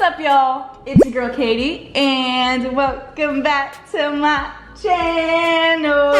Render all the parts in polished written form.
up, y'all? It's your girl Katie, and welcome back to my channel.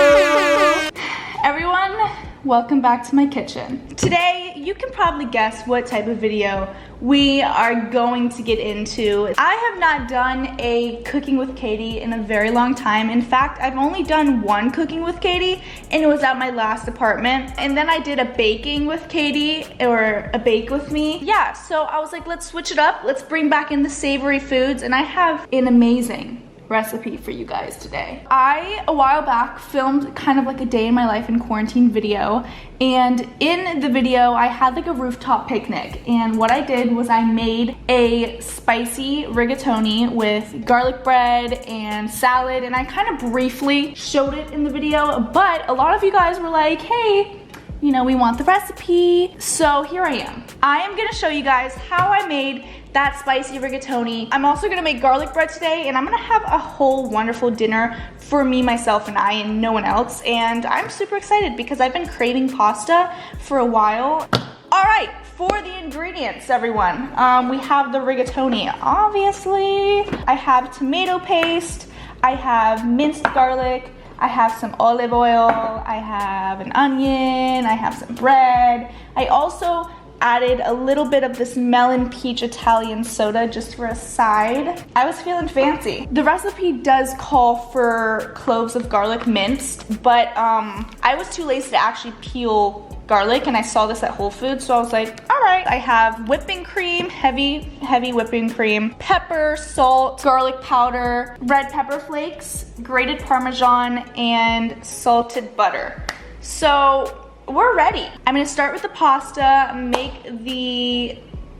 Everyone, welcome back to my kitchen. Today, you can probably guess what type of video we are going to get into. I have not done a cooking with Katie in a very long time. In fact, I've only done one cooking with Katie, and it was at my last apartment. And then I did a baking with Katie, or a bake with me. Yeah, so I was like, let's switch it up. Let's bring back in the savory foods, and I have an amazing recipe for you guys today. I, a while back, filmed kind of like a day in my life in quarantine video, and in the video I had like a rooftop picnic, and what I did was I made a spicy rigatoni with garlic bread and salad, and I kind of briefly showed it in the video, but a lot of you guys were like, hey, you know, we want the recipe. So here I am. I am gonna show you guys how I made that spicy rigatoni. I'm also gonna make garlic bread today, and I'm gonna have a whole wonderful dinner for me, myself, and I, and no one else. And I'm super excited because I've been craving pasta for a while. All right, for the ingredients, everyone. We have the rigatoni, obviously. I have tomato paste, I have minced garlic, I have some olive oil, I have an onion, I have some bread. I also added a little bit of this melon peach Italian soda just for a side. I was feeling fancy. The recipe does call for cloves of garlic minced, but I was too lazy to actually peel garlic, and I saw this at Whole Foods, so I was like, all right. I have whipping cream, heavy whipping cream, pepper, salt, garlic powder, red pepper flakes, grated Parmesan, and salted butter. So we're ready. I'm gonna start with the pasta,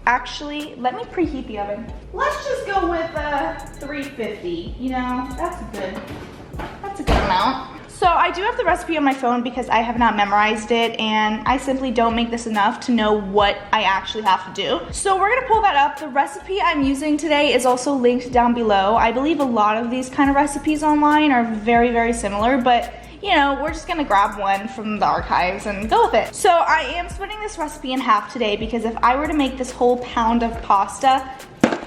actually, let me preheat the oven. Let's just go with 350, you know, that's a good amount. So I do have the recipe on my phone because I have not memorized it, and I simply don't make this enough to know what I actually have to do. So we're gonna pull that up. The recipe I'm using today is also linked down below. I believe a lot of these kind of recipes online are very, very similar, but you know, we're just gonna grab one from the archives and go with it. So I am splitting this recipe in half today because if I were to make this whole pound of pasta,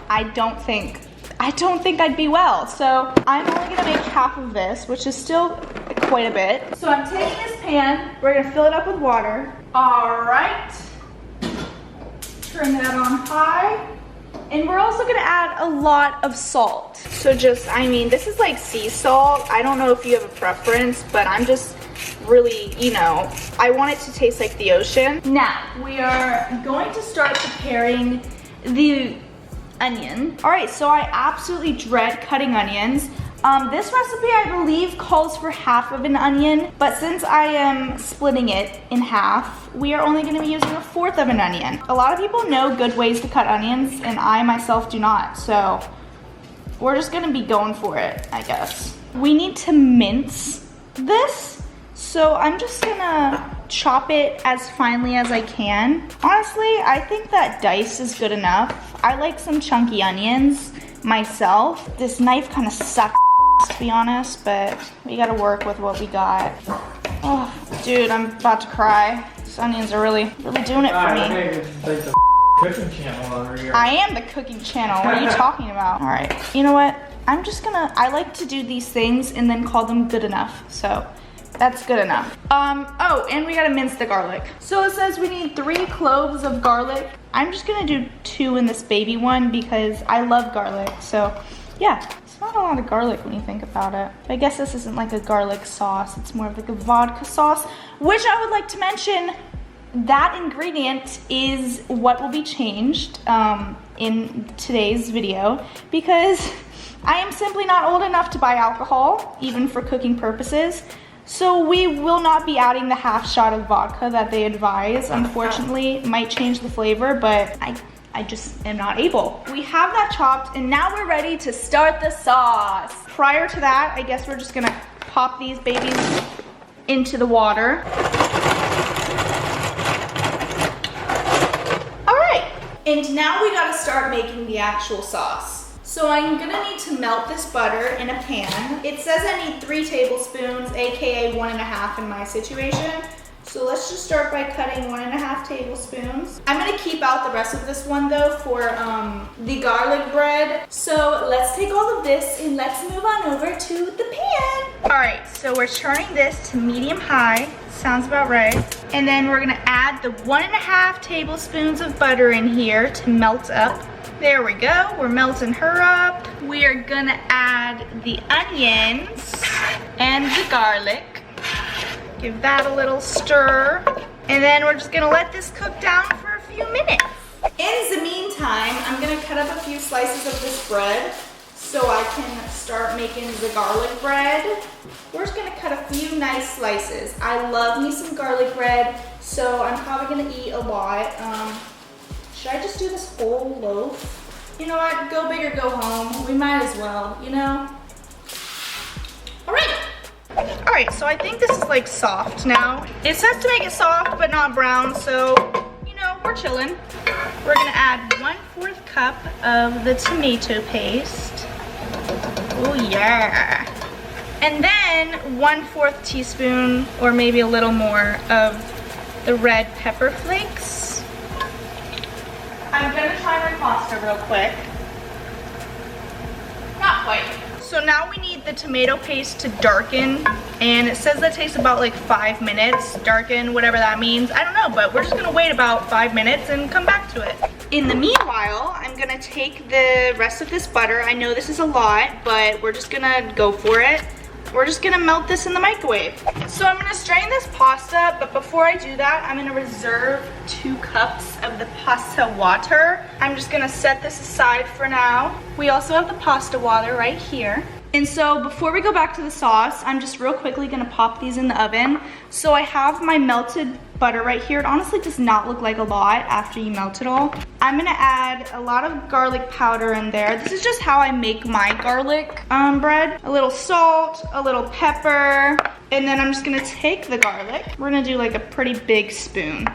I don't think I'd be well. So I'm only gonna make half of this, which is still quite a bit. So I'm taking this pan, we're gonna fill it up with water. All right, turn that on high. And we're also gonna add a lot of salt. So just, I mean, this is like sea salt. I don't know if you have a preference, but I'm just really, you know, I want it to taste like the ocean. Now, we are going to start preparing the onion. All right, so I absolutely dread cutting onions. This recipe, I believe, calls for half of an onion, but since I am splitting it in half, we are only gonna be using a fourth of an onion. A lot of people know good ways to cut onions, and I myself do not, so we're just gonna be going for it, I guess. We need to mince this, so I'm just gonna chop it as finely as I can. Honestly, I think that diced is good enough. I like some chunky onions myself. This knife kind of sucks, to be honest, but we gotta work with what we got. Oh, dude, I'm about to cry. These onions are really doing it for me. Like the cooking channel over here. I am the cooking channel. What are you talking about? All right, you know what? I like to do these things and then call them good enough. So that's good enough. Oh, and we gotta mince the garlic. So it says we need 3 cloves of garlic. I'm just gonna do 2 in this baby one because I love garlic. So yeah, it's not a lot of garlic when you think about it. But I guess this isn't like a garlic sauce. It's more of like a vodka sauce, which I would like to mention, that ingredient is what will be changed in today's video because I am simply not old enough to buy alcohol, even for cooking purposes. So we will not be adding the half shot of vodka that they advise. Unfortunately, it might change the flavor, but I just am not able. We have that chopped, and now we're ready to start the sauce. Prior to that, I guess we're just gonna pop these babies into the water. All right, and now we gotta start making the actual sauce. So I'm gonna need to melt this butter in a pan. It says I need 3 tablespoons, AKA 1.5 in my situation. So let's just start by cutting 1.5 tablespoons. I'm gonna keep out the rest of this one though for the garlic bread. So let's take all of this and let's move on over to the pan. All right, so we're turning this to medium high. Sounds about right. And then we're gonna add the 1.5 tablespoons of butter in here to melt up. There we go, we're melting her up. We are gonna add the onions and the garlic. Give that a little stir. And then we're just gonna let this cook down for a few minutes. In the meantime, I'm gonna cut up a few slices of this bread so I can start making the garlic bread. We're just gonna cut a few nice slices. I love me some garlic bread, so I'm probably gonna eat a lot. Should I just do this whole loaf? You know what, go big or go home. We might as well, you know? All right, so I think this is like soft now. It says to make it soft but not brown, so you know, we're chilling. We're gonna add 1/4 cup of the tomato paste. Oh yeah. And then 1/4 teaspoon, or maybe a little more, of the red pepper flakes. I'm gonna try my pasta real quick. Not quite. So now we need the tomato paste to darken, and it says that takes about like 5 minutes. Darken, whatever that means, I don't know, but we're just gonna wait about 5 minutes and come back to it. In the meanwhile, I'm gonna take the rest of this butter. I know this is a lot, but we're just gonna go for it. We're just gonna melt this in the microwave. So I'm gonna strain this pasta, but before I do that, I'm gonna reserve 2 cups of the pasta water. I'm just gonna set this aside for now. We also have the pasta water right here. And so before we go back to the sauce, I'm just real quickly gonna pop these in the oven. So I have my melted butter right here. It honestly does not look like a lot after you melt it all. I'm gonna add a lot of garlic powder in there. This is just how I make my garlic bread. A little salt, a little pepper, and then I'm just gonna take the garlic. We're gonna do like a pretty big spoon.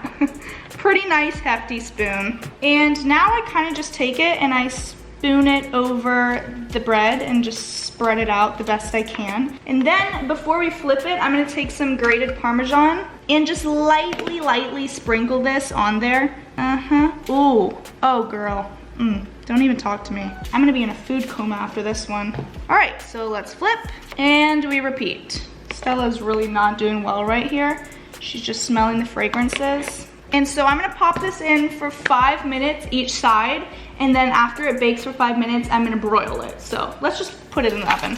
Pretty nice hefty spoon. And now I kind of just take it and I spoon it over the bread and just spread it out the best I can. And then before we flip it, I'm gonna take some grated Parmesan and just lightly sprinkle this on there. Ooh, oh girl, don't even talk to me. I'm gonna be in a food coma after this one. All right, so let's flip and we repeat. Stella's really not doing well right here. She's just smelling the fragrances. And so I'm gonna pop this in for 5 minutes each side, and then after it bakes for 5 minutes, I'm gonna broil it. So let's just put it in the oven.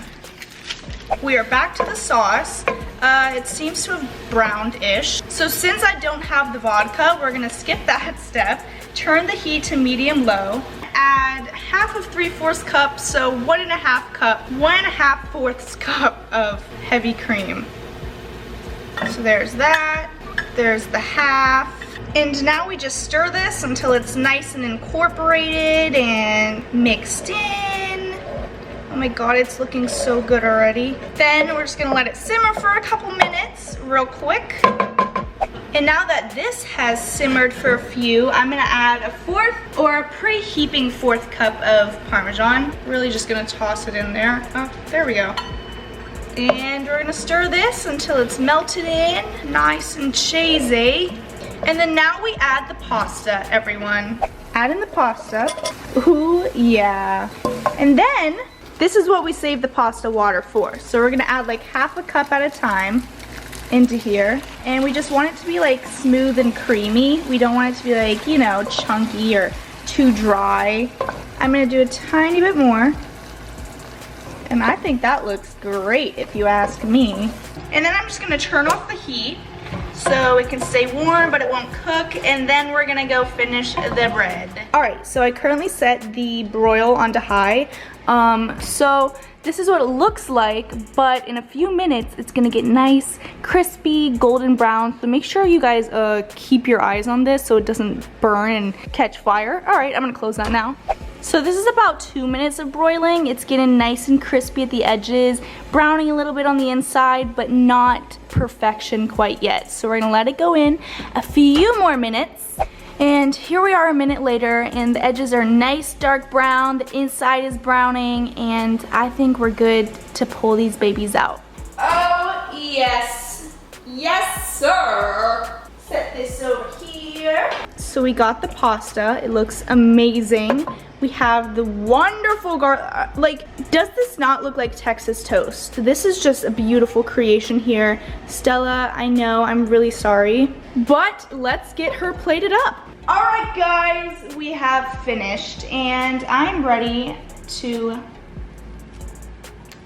We are back to the sauce. It seems to have browned-ish. So since I don't have the vodka, we're gonna skip that step. Turn the heat to medium-low. Add half of 3/4 cup, so 1.5 cup, 1.5 cup of heavy cream. So there's that, there's the half. And now we just stir this until it's nice and incorporated and mixed in. Oh my God, it's looking so good already. Then we're just gonna let it simmer for a couple minutes real quick. And now that this has simmered for a few, I'm gonna add a 4th or a preheating 4th cup of Parmesan. Really just gonna toss it in there. Oh, there we go. And we're gonna stir this until it's melted in, nice and cheesy. And then now we add the pasta, everyone. Add in the pasta. Ooh, yeah. And then, this is what we save the pasta water for. So we're gonna add like 1/2 cup at a time into here. And we just want it to be like smooth and creamy. We don't want it to be like, you know, chunky or too dry. I'm gonna do a tiny bit more. And I think that looks great if you ask me. And then I'm just gonna turn off the heat so it can stay warm but it won't cook, and then we're gonna go finish the bread. All right, so I currently set the broil onto high. So this is what it looks like, but in a few minutes it's gonna get nice, crispy, golden brown. So make sure you guys keep your eyes on this so it doesn't burn and catch fire. All right, I'm gonna close that now. So this is about 2 minutes of broiling. It's getting nice and crispy at the edges, browning a little bit on the inside, but not perfection quite yet. So we're gonna let it go in a few more minutes. And here we are a minute later, and the edges are nice dark brown, the inside is browning, and I think we're good to pull these babies out. Oh, yes. Yes. sir. Set this over here. So we got the pasta. It looks amazing. We have the wonderful garlic. Like, does this not look like Texas toast? This is just a beautiful creation here. Stella, I know, I'm really sorry. But let's get her plated up. All right, guys, we have finished. And I'm ready to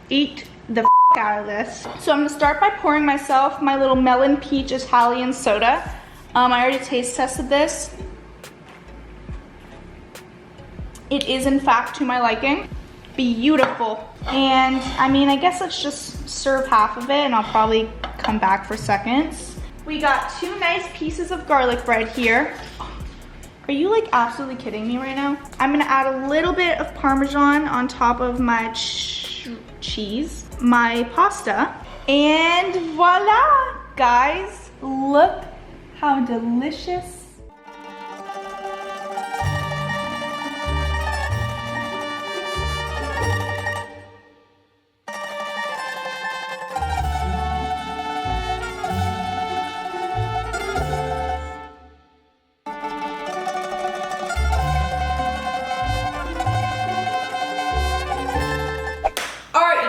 eat the out of this. So I'm gonna start by pouring myself my little melon peach Italian soda. I already taste tested this. It is in fact to my liking. Beautiful. And I mean, I guess let's just serve half of it and I'll probably come back for seconds. We got 2 nice pieces of garlic bread here. Are you like absolutely kidding me right now? I'm gonna add a little bit of Parmesan on top of my cheese, my pasta, and voila, guys, look how delicious.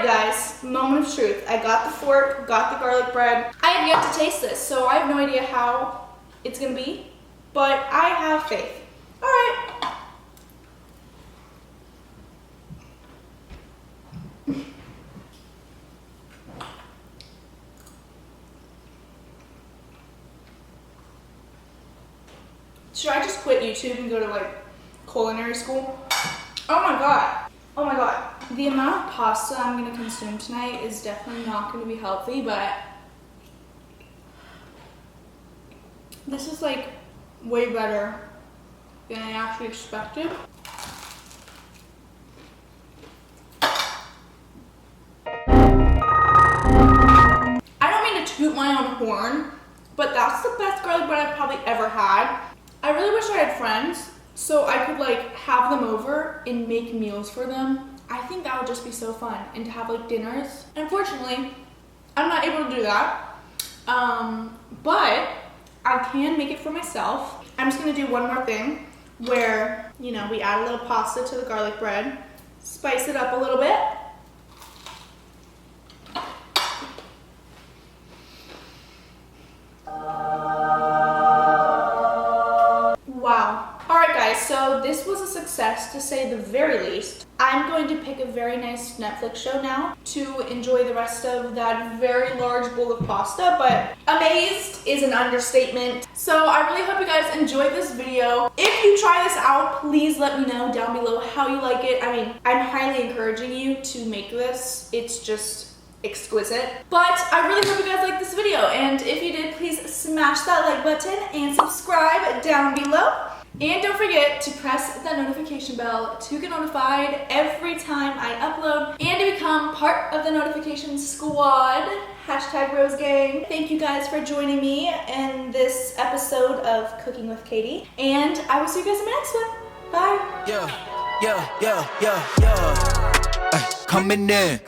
Guys, moment of truth. I got the fork, got the garlic bread. I have yet to taste this, so I have no idea how it's gonna be, but I have faith. All right. Should I just quit YouTube and go to like culinary school? Oh my god. Oh my god. The amount of pasta I'm gonna consume tonight is definitely not gonna be healthy, but this is like way better than I actually expected. I don't mean to toot my own horn, but that's the best garlic bread I've probably ever had. I really wish I had friends so I could like have them over and make meals for them. I think that would just be so fun, and to have like dinners. Unfortunately, I'm not able to do that, but I can make it for myself. I'm just gonna do one more thing where, you know, we add a little pasta to the garlic bread, spice it up a little bit. Wow. All right, guys, so this was a success to say the very least. I'm going to pick a very nice Netflix show now to enjoy the rest of that very large bowl of pasta, but amazed is an understatement. So I really hope you guys enjoyed this video. If you try this out, please let me know down below how you like it. I mean, I'm highly encouraging you to make this. It's just exquisite. But I really hope you guys liked this video, and if you did, please smash that like button and subscribe down below. And don't forget to press that notification bell to get notified every time I upload and to become part of the notification squad. Hashtag ROSEGANG. Thank you guys for joining me in this episode of Cooking with Katie. And I will see you guys in my next one. Bye. Coming in,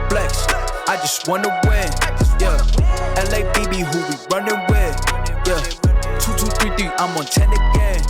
flex. I just wanna win, LA BB, who we running with, 2, 2, 3, 3, I'm on 10 again.